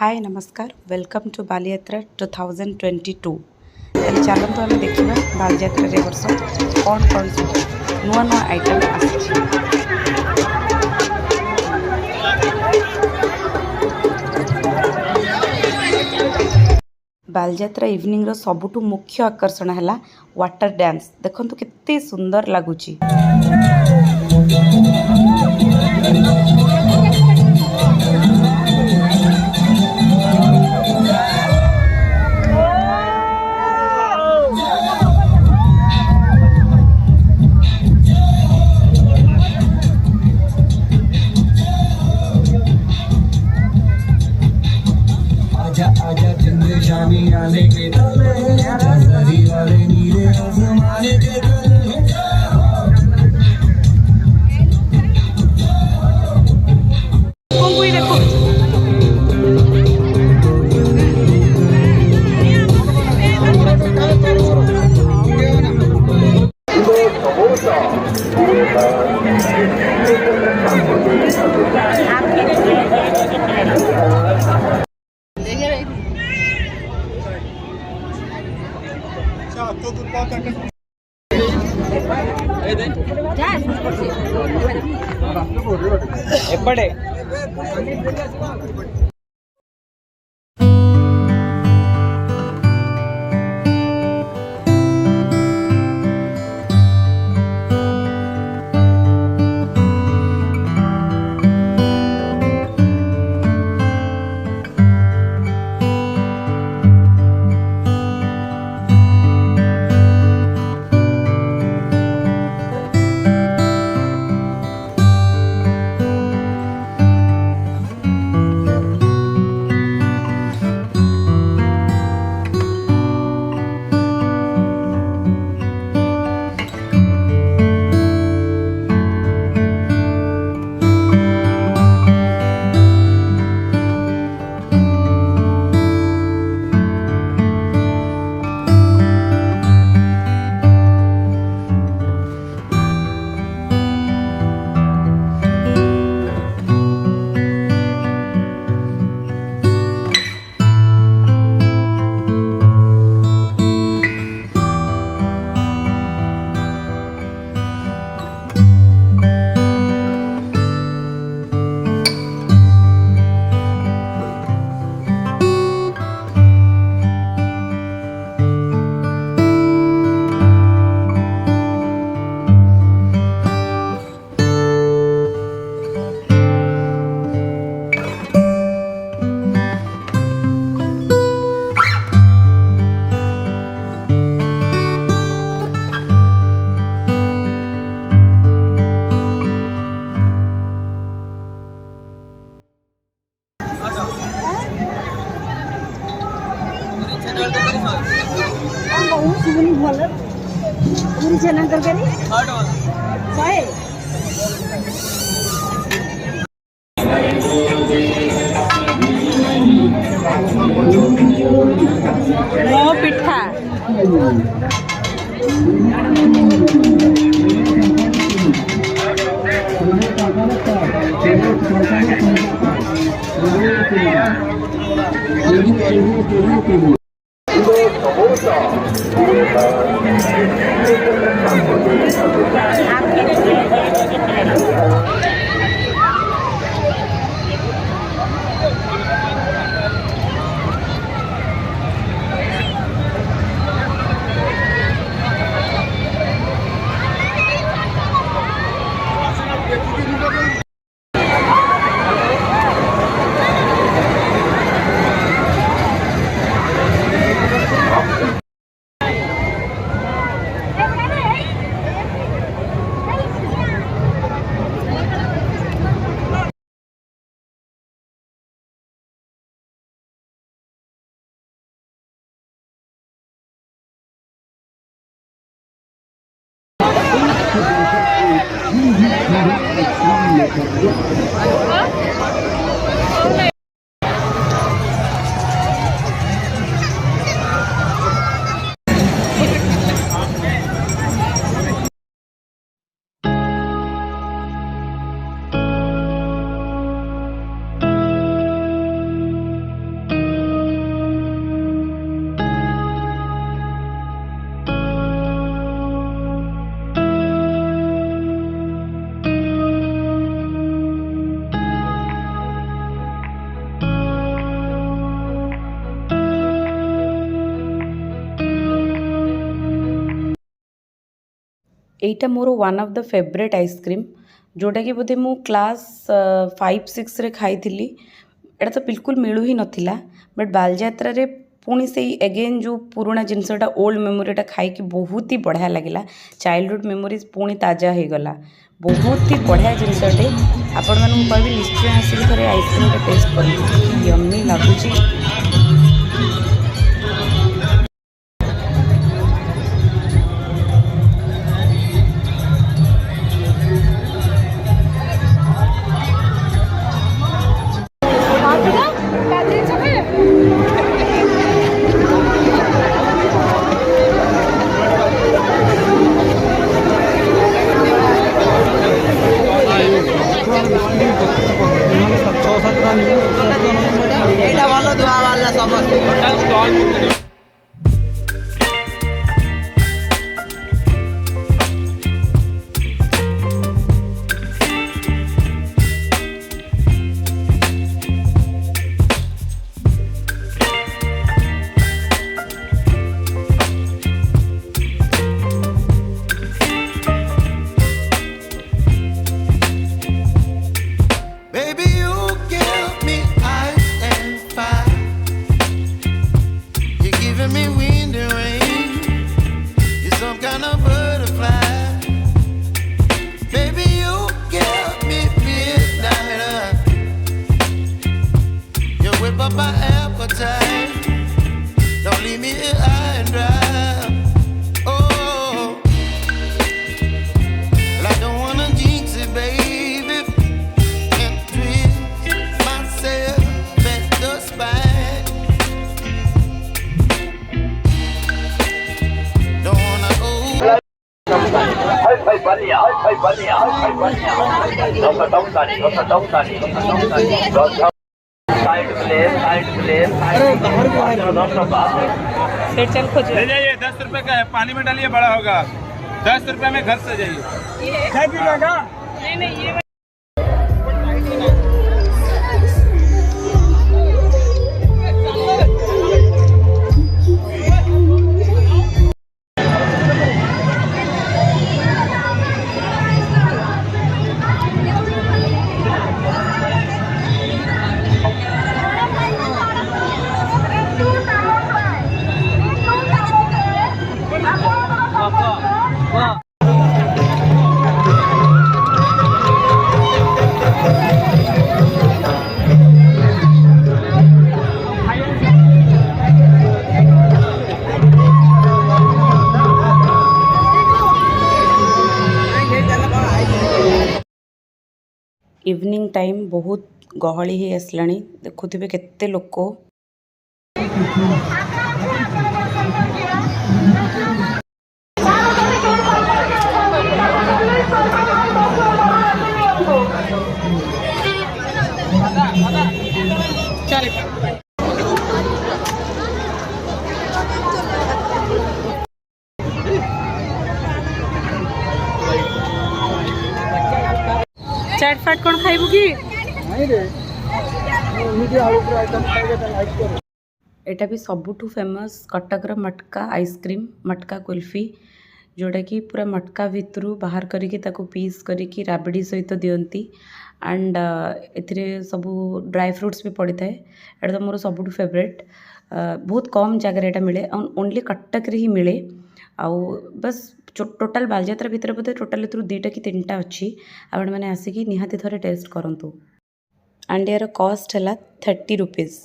हाय नमस्कार welcome to Baliyatra 2022 तेल चलतु आम देखा बालीयात्रा वर्ष कौन कौन सब नुआ नुआ आइटम आसी। बालीयात्रा इवनिंग रो सबुठु मुख्य आकर्षण है वाटर डांस। देखंतु केते सुंदर लगुची। आने के वाले नीले आसमाने के ఎప్పుడే पूरी चना तरकारी 100 मो पिठा এইটা মোর one of the favourite ice cream ଯେଉଁଟାକି ବୋଧେ ମୁଁ କ୍ଲାସ୍ 5-6ରେ ଖାଇଥିଲି। ଏଇଟା ତ ବିଲକୁଲ ମିଳୁ ହିଁ ନଥିଲା, ବଟ୍ ବାଲିଯାତ୍ରାରେ ପୁଣି ସେଇ ଏଗେନ୍ ଯେଉଁ ପୁରୁଣା ଜିନିଷଟା ଓଲ୍ଡ ମେମୋରିଟା ଖାଇକି ବହୁତ ହି ବଢ଼ିଆ ଲାଗିଲା। ଚାଇଲ୍ଡହୁଡ଼୍ ମେମୋରିଜ୍ ପୁଣି ତାଜା ହେଇଗଲା। ବହୁତ ହି ବଢ଼ିଆ ଜିନିଷଟେ, ଆପଣମାନଙ୍କୁ କହିବି ନିଶ୍ଚୟ ଆସିକି ଥରେ ଆଇସ୍କ୍ରିମ୍ଟା ଟେଷ୍ଟ କରନ୍ତୁ। କି ୟମ୍ମି ଲାଗୁଛି। এইটা ভালো দোয়া আল্লাহ সমস্ত चल खोजिए। ले जाइए, 10 रुपए का है, पानी में डालिए, बड़ा होगा। 10 रुपए में घर से जाइए। नहीं नहीं ये इवनिंग टाइम बहुत गहली ही आसलानी। देखुथिबे केते लोक। चाट फाट कौन खाइबू की? एटा भी सबुठू फेमस कटकर मटका आइसक्रीम, मटका कुल्फी, जोड़ा कि पूरा मटका भितरू बाहर करके ताको पीस करके राबड़ी सहित दियंती। एंड एथिरे सबू ड्राई फ्रूट्स भी पड़ी थाए। एटा तो मोर सबुठू फेवरेट। बहुत कम जगह एटा मिले, ओनली कटक रे ही मिले। आउ बस टोटाल बालियात्रा भितर बोधे टोटाल एथुरु 2टा कि 3टा अच्छी। आपण मैंने आसिकी निहाती थरे टेस्ट करंतु। एंड यार कॉस्ट है 30 रुपीज़।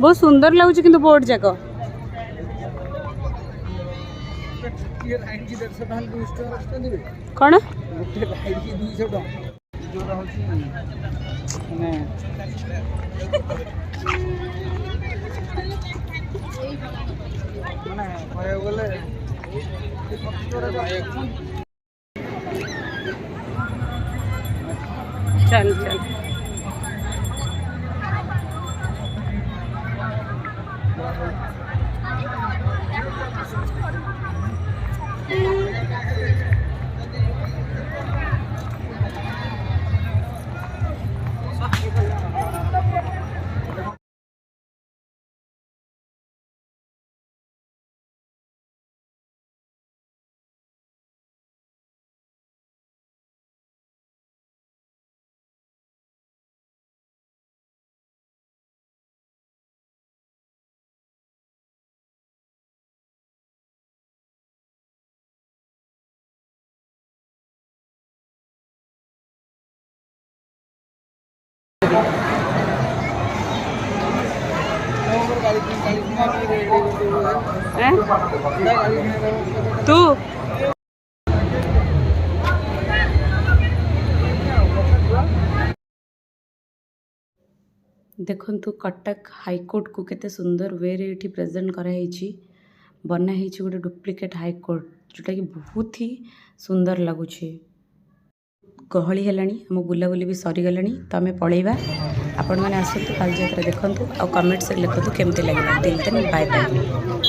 बहुत सुंदर लगुच कि बोर्ड जाक कौन चल चल तू देखंतु कटक हाईकोर्ट को केते सुंदर वे रे एठी प्रेजेंट करा हेची बना हेची गोटे डुप्लिकेट हाईकोर्ट जोटा कि बहुत ही सुंदर लगुଛି गहली हेलानी हम बुलाबुली भी सरी गलानी तो आम पलैबा आपण मैंने आसतु बालीजात्रा देखंतु आ कमेंट्स लिखतु केमती लगे। Till then bye bye.